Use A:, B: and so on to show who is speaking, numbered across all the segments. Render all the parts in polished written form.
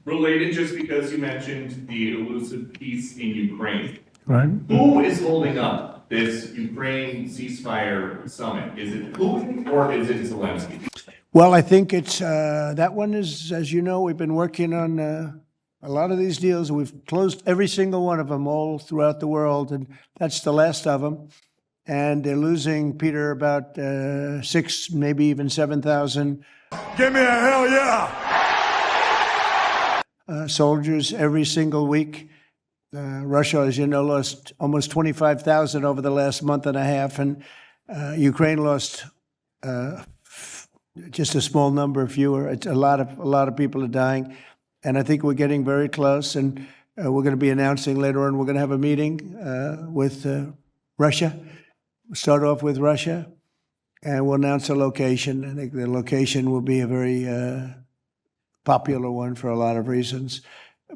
A: Related, just because you mentioned the elusive peace in Ukraine.
B: Right.
A: Who is holding up this Ukraine ceasefire summit? Is it Putin or is it Zelensky?
B: Well, I think it's that one is, as you know, we've been working on a lot of these deals. We've closed every single one of them all throughout the world, and that's the last of them. And they're losing, Peter, about 6, maybe even 7,000.
C: Give me a hell yeah!
B: Soldiers every single week. Russia, as you know, lost almost 25,000 over the last month and a half, and Ukraine lost just a small number, fewer. It's a lot of people are dying, and I think we're getting very close. And we're going to be announcing later on. We're going to have a meeting with Russia. We'll start off with Russia, and we'll announce a location. I think the location will be a very popular one for a lot of reasons.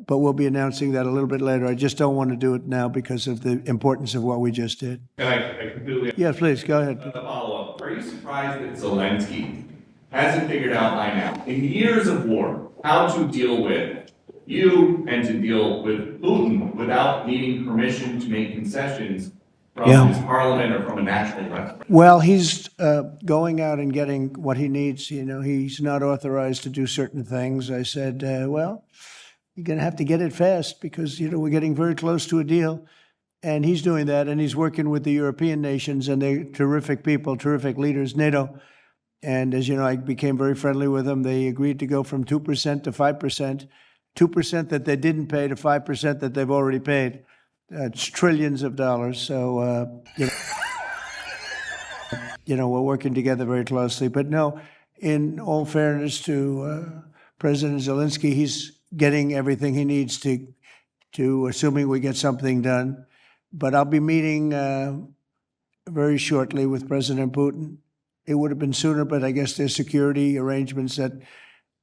B: But we'll be announcing that a little bit later. I just don't want to do it now because of the importance of what we just did.
A: And I completely.
B: Yes, please, go ahead.
A: A follow-up. Are you surprised that Zelensky hasn't figured out by now, in years of war, how to deal with you and to deal with Putin without needing permission to make concessions from his parliament or from a national referendum?
B: Well, he's going out and getting what he needs. You know, he's not authorized to do certain things. I said, well, you're going to have to get it fast because, you know, we're getting very close to a deal. And he's doing that, and he's working with the European nations, and they're terrific people, terrific leaders, NATO. And as you know, I became very friendly with them. They agreed to go from 2% to 5%, 2% that they didn't pay to 5% that they've already paid. It's trillions of dollars. So, you know, we're working together very closely. But no, in all fairness to President Zelensky, he's getting everything he needs to assuming we get something done. But I'll be meeting very shortly with President Putin. It would have been sooner, but I guess there's security arrangements that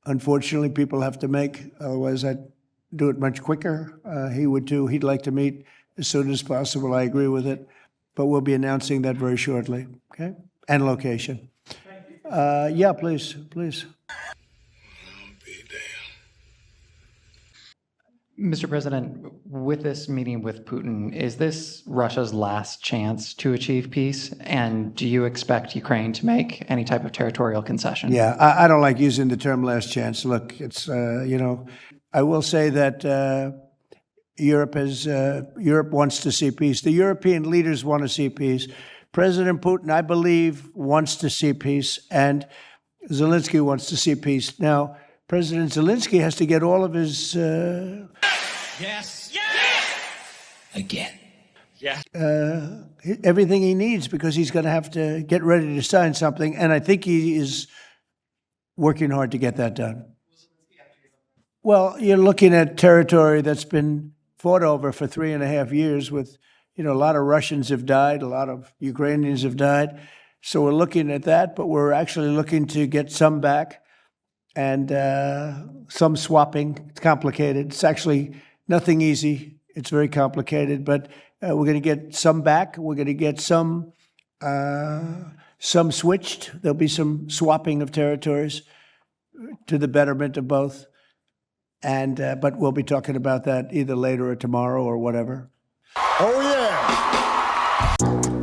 B: unfortunately people have to make. Otherwise, I'd do it much quicker. He would too. He'd like to meet as soon as possible. I agree with it. But we'll be announcing that very shortly, okay? And location. Yeah, please.
D: Mr. President, with this meeting with Putin, is this Russia's last chance to achieve peace? And do you expect Ukraine to make any type of territorial concession?
B: Yeah, I don't like using the term last chance. Look, it's, you know, I will say that Europe wants to see peace. The European leaders want to see peace. President Putin, I believe, wants to see peace, and Zelensky wants to see peace. Now, President Zelensky has to get all of his
E: Again.
B: everything he needs, because he's going to have to get ready to sign something, and I think he is working hard to get that done. Well, you're looking at territory that's been fought over for 3.5 years with, you know, a lot of Russians have died, a lot of Ukrainians have died. So we're looking at that, but we're actually looking to get some back and some swapping. It's complicated. It's actually nothing easy. It's very complicated, but we're going to get some back. We're going to get some switched. There'll be some swapping of territories to the betterment of both. And but we'll be talking about that either later or tomorrow or whatever.
C: Oh yeah!